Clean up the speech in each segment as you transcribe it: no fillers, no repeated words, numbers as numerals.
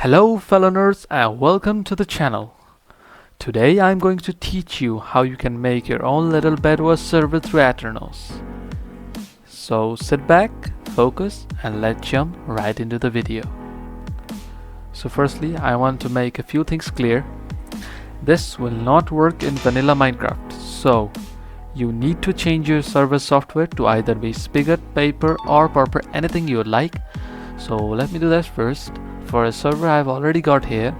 Hello fellow nerds and welcome to the channel. Today I'm going to teach you how you can make your own little Bedwars server through Aternos. So sit back, focus, and let's jump right into the video. So firstly, I want to make a few things clear. This will not work in vanilla Minecraft, so you need to change your server software to either be Spigot, Paper, or Purple, anything you would like. So let me do that first. For a server I've already got here,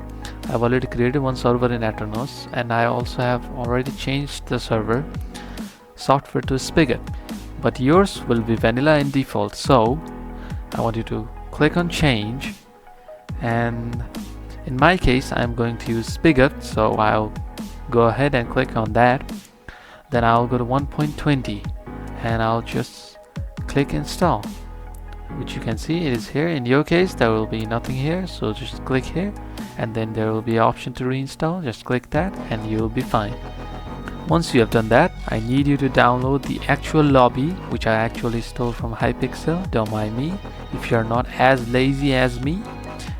I've already created one server in aternos, and I also have already changed the server software to Spigot, but yours will be vanilla in default. So I want you to click on change, and in my case I'm going to use Spigot, so I'll go ahead and click on that. Then I'll go to 1.20 and I'll just click install, which you can see it is here. In your case there will be nothing here, so just click here and then there will be an option to reinstall. Just click that and you will be fine. Once you have done that, I need you to download the actual lobby, which I actually stole from Hypixel. Don't mind me. If you're not as lazy as me,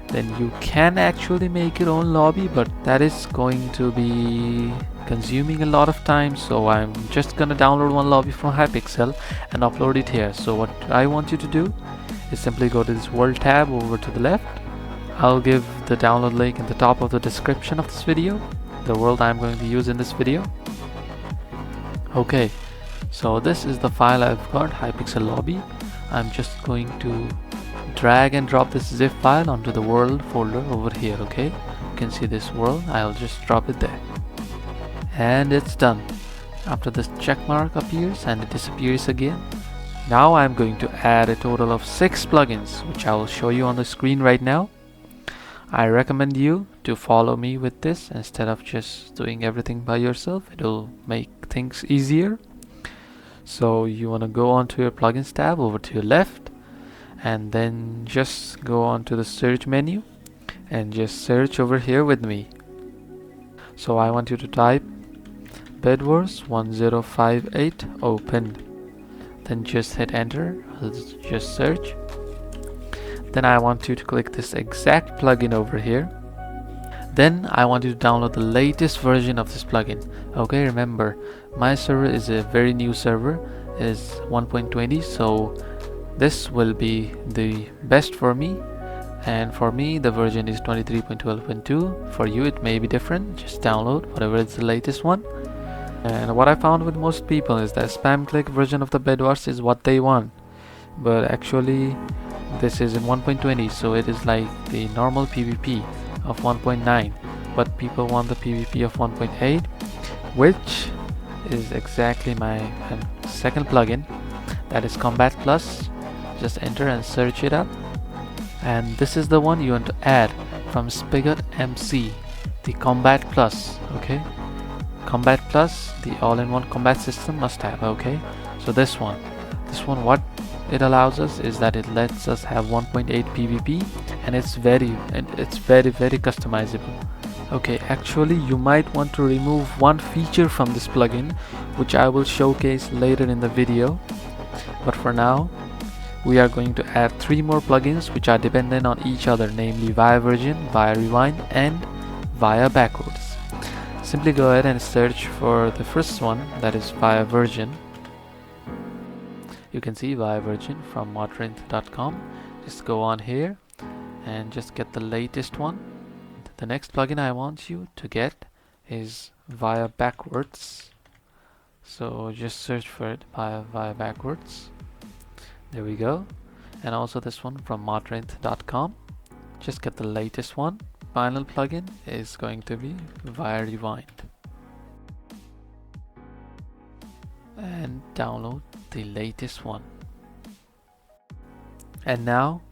then you can actually make your own lobby, but that is going to be consuming a lot of time, so I'm just gonna download one lobby from Hypixel and upload it here. So what I want you to do is simply go to this world tab over to the left. I'll give the download link in the top of the description of this video, the world I'm going to use in this video. Okay, so this is the file I've got, Hypixel lobby. I'm just going to drag and drop this zip file onto the world folder over here. Okay, you can see this world. I'll just drop it there and it's done. After this check mark appears and it disappears again. Now I'm going to add a total of 6 plugins, which I will show you on the screen right now. I recommend you to follow me with this instead of just doing everything by yourself. It will make things easier. So you want to go onto your plugins tab over to your left, and then just go on to the search menu and just search over here with me. So I want you to type Bedwars 1058 open, then just hit enter. Let's just search. Then I want you to click this exact plugin over here. Then I want you to download the latest version of this plugin. Okay, remember my server is a very new server. It is 1.20, so this will be the best for me, and for me the version is 23.12.2. For you it may be different. Just download whatever is the latest one. And what I found with most people is that spam click version of the Bedwars is what they want, but actually this is in 1.20, so it is like the normal PvP of 1.9, but people want the PvP of 1.8, which is exactly my second plugin, that is Combat Plus. Just enter and search it up, and this is the one you want to add from Spigot MC, the Combat Plus. Okay, Combat Plus, the all-in-one combat system must have. Okay, so this one what it allows us is that it lets us have 1.8 PvP, and it's very customizable. Okay, actually you might want to remove one feature from this plugin, which I will showcase later in the video, but for now we are going to add 3 more plugins which are dependent on each other, namely Via Virgin, Via Rewind, and Via Backwards. Simply go ahead and search for the first one, that is Via Virgin. You can see Via Virgin from modrinth.com. Just go on here and just get the latest one. The next plugin I want you to get is Via Backwards. So just search for it, Via Backwards. There we go. And also this one from modrinth.com. Just get the latest one. Final plugin is going to be Via Rewind. And download the latest one. And now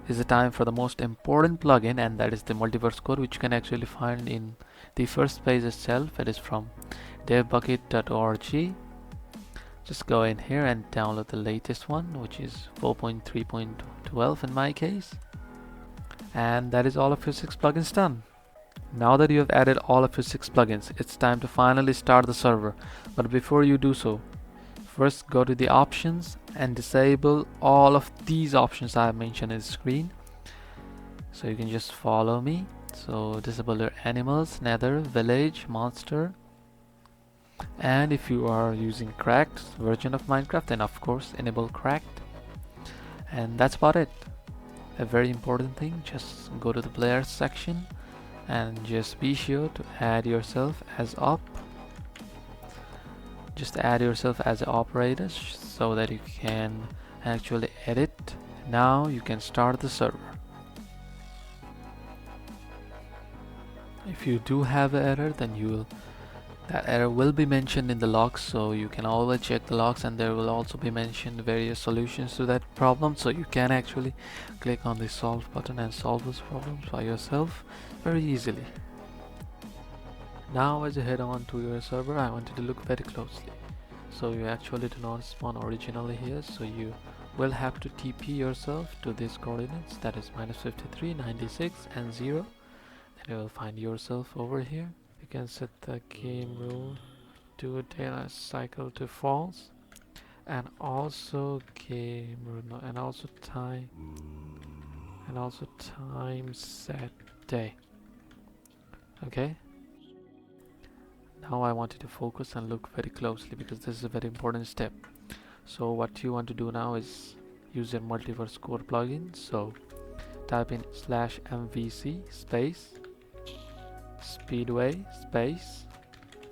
is the time for the most important plugin, and that is the multiverse code, which you can actually find in the first page itself. It is from devbucket.org. Just go in here and download the latest one, which is 4.3.12 in my case. And that is all of your 6 plugins done. Now that you have added all of your 6 plugins, it's time to finally start the server. But before you do so, first go to the options and disable all of these options I have mentioned in the screen. So you can just follow me. So disable your animals, nether, village, monster. And if you are using cracked version of Minecraft, then of course enable cracked. And that's about it. A very important thing, just go to the players section and just be sure to add yourself as op. Just add yourself as an operator so that you can actually edit. Now you can start the server. If you do have an error, then that error will be mentioned in the logs, so you can always check the logs, and there will also be mentioned various solutions to that problem, so you can actually click on the solve button and solve those problems by yourself very easily. Now as you head on to your server, I want you to look very closely. So you actually do not spawn originally here, so you will have to TP yourself to these coordinates, that is -53, 96 and 0. Then you will find yourself over here. You can set the game rule to daylight cycle to false, and also game rule, and also time set day. Okay, now I want you to focus and look very closely, because this is a very important step. So what you want to do now is use your multiverse core plugin. So type in /mvc space speedway space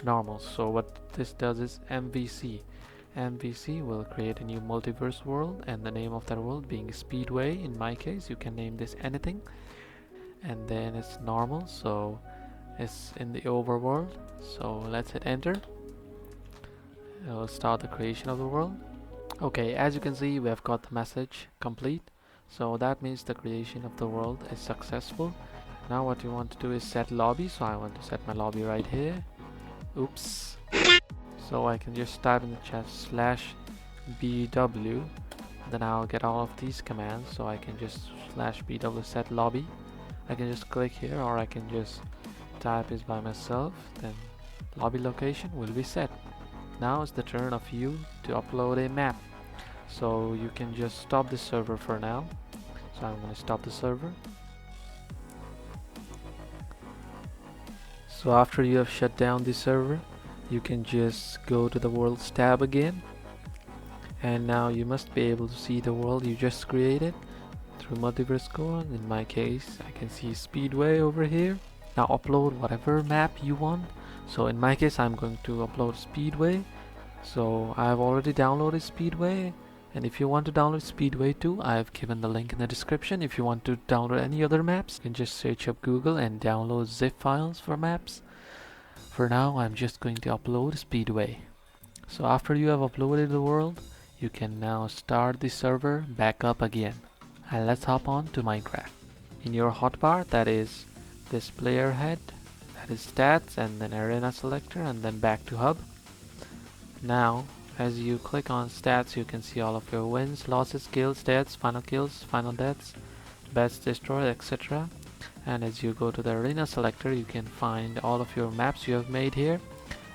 normal. So what this does is MVC will create a new multiverse world, and the name of that world being Speedway. In my case, you can name this anything, and then it's normal, so it's in the overworld. So let's hit enter. It will start the creation of the world. Okay, as you can see, we have got the message complete, so that means the creation of the world is successful. Now what you want to do is set lobby, so I want to set my lobby right here. Oops. So I can just type in the chat /bw, then I'll get all of these commands. So I can just /bw set lobby. I can just click here, or I can just type it by myself, then lobby location will be set. Now it's the turn of you to upload a map. So you can just stop the server for now. So I'm going to stop the server. So after you have shut down the server, you can just go to the worlds tab again, and now you must be able to see the world you just created through multiverse core. In my case, I can see Speedway over here. Now upload whatever map you want. So in my case, I'm going to upload Speedway. So I've already downloaded Speedway, and if you want to download Speedway too, I've given the link in the description. If you want to download any other maps, you can just search up Google and download zip files for maps. For now, I'm just going to upload Speedway. So after you have uploaded the world, you can now start the server back up again. And let's hop on to Minecraft. In your hotbar, that is this player head, that is stats, and then arena selector, and then back to hub. Now, as you click on stats, you can see all of your wins, losses, kills, deaths, final kills, final deaths, bets destroyed, etc. And as you go to the arena selector, you can find all of your maps you have made here.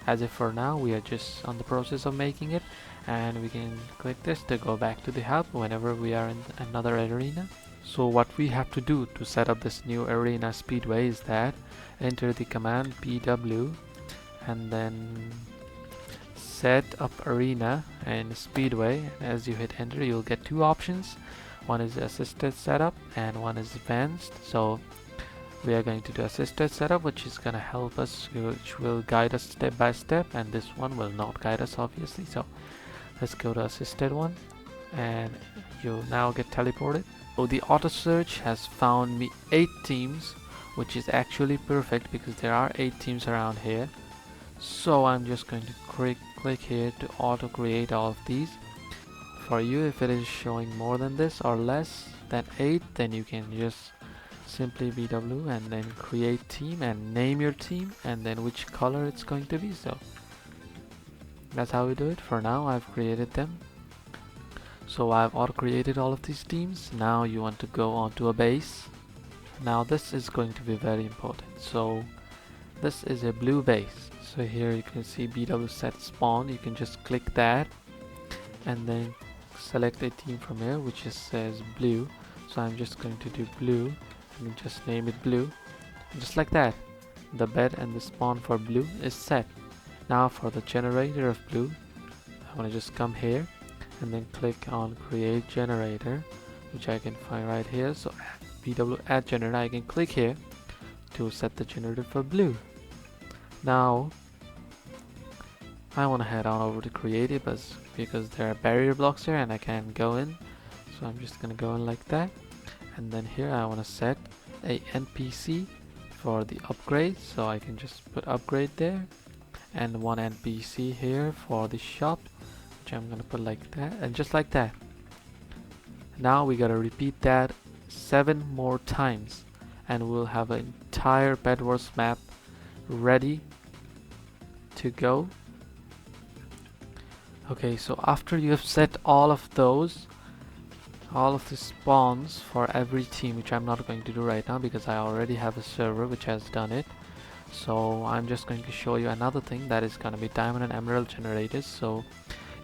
As if for now, we are just on the process of making it, and we can click this to go back to the hub whenever we are in another arena. So what we have to do to set up this new arena Speedway is that enter the command pw and then set up arena and Speedway. As you hit enter, you'll get two options. One is assisted setup and one is advanced. So we are going to do assisted setup, which is going to help us, which will guide us step by step, and this one will not guide us obviously. So let's go to assisted one, and you'll now get teleported. So the auto search has found me 8 teams, which is actually perfect because there are 8 teams around here. So I'm just going to click here to auto create all of these. For you, if it is showing more than this or less than 8, then you can just simply BW and then create team and name your team and then which color it's going to be. So that's how we do it. For now, I've created them. So I've auto created all of these teams. Now you want to go onto a base. Now this is going to be very important. So this is a blue base. So here you can see BW set spawn. You can just click that and then select a team from here which says blue. So I'm just going to do blue, and just name it blue. Just like that, the bed and the spawn for blue is set. Now for the generator of blue, I want to just come here and then click on create generator, which I can find right here. So BW add generator, I can click here to set the generator for blue. Now I want to head on over to creative because there are barrier blocks here and I can't go in, so I'm just gonna go in like that. And then here I want to set a NPC for the upgrade, so I can just put upgrade there, and one NPC here for the shop, which I'm gonna put like that, and just like that. Now we gotta repeat that 7 more times and we'll have an entire Bedwars map ready to go. Okay, so after you have set all of those, all of the spawns for every team, which I'm not going to do right now because I already have a server which has done it. So I'm just going to show you another thing that is going to be diamond and emerald generators. So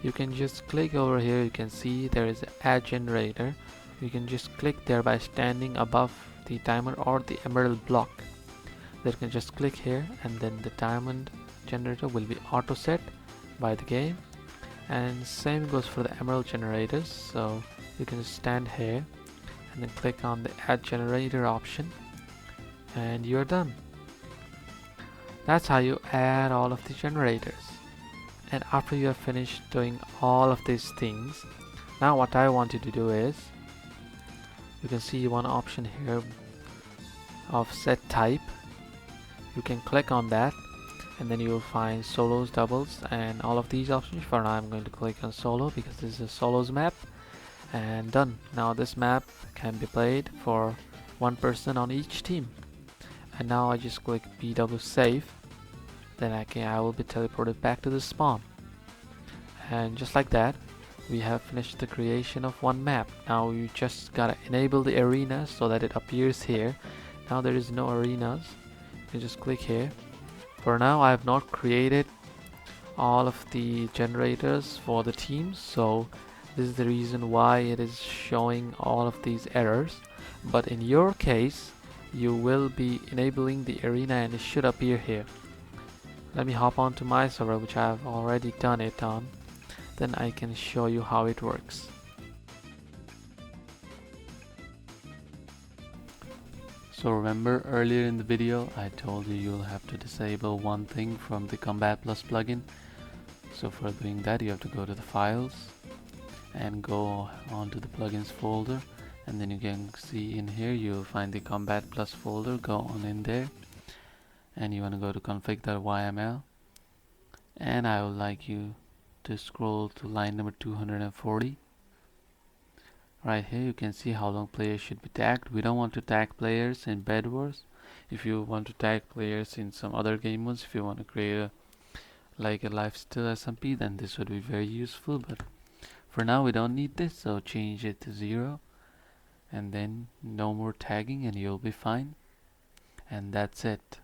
you can just click over here, you can see there is an add generator. You can just click there by standing above the diamond or the emerald block. Then you can just click here and then the diamond generator will be auto set by the game. And same goes for the emerald generators, so you can just stand here and then click on the add generator option and you're done. That's how you add all of the generators. And after you have finished doing all of these things, now what I want you to do is, you can see one option here of set type. You can click on that and then you will find solos, doubles, and all of these options. For now I'm going to click on solo because this is a solos map, and done. Now this map can be played for one person on each team. And now I just click BW save, then I will be teleported back to the spawn. And just like that, we have finished the creation of one map. Now you just gotta enable the arena so that it appears here. Now there is no arenas, you just click here. For now I have not created all of the generators for the teams, so this is the reason why it is showing all of these errors. But in your case, you will be enabling the arena and it should appear here. Let me hop on to my server, which I have already done it on, then I can show you how it works. So remember earlier in the video I told you you'll have to disable one thing from the Combat Plus plugin. So for doing that you have to go to the files and go onto the plugins folder, and then you can see in here you'll find the Combat Plus folder. Go on in there and you want to go to config.yml, and I would like you to scroll to line number 240. Right here you can see how long players should be tagged. We don't want to tag players in Bedwars. If you want to tag players in some other game modes, if you want to create like a lifesteal SMP, then this would be very useful, but for now we don't need this, so change it to 0 and then no more tagging and you'll be fine. And that's it.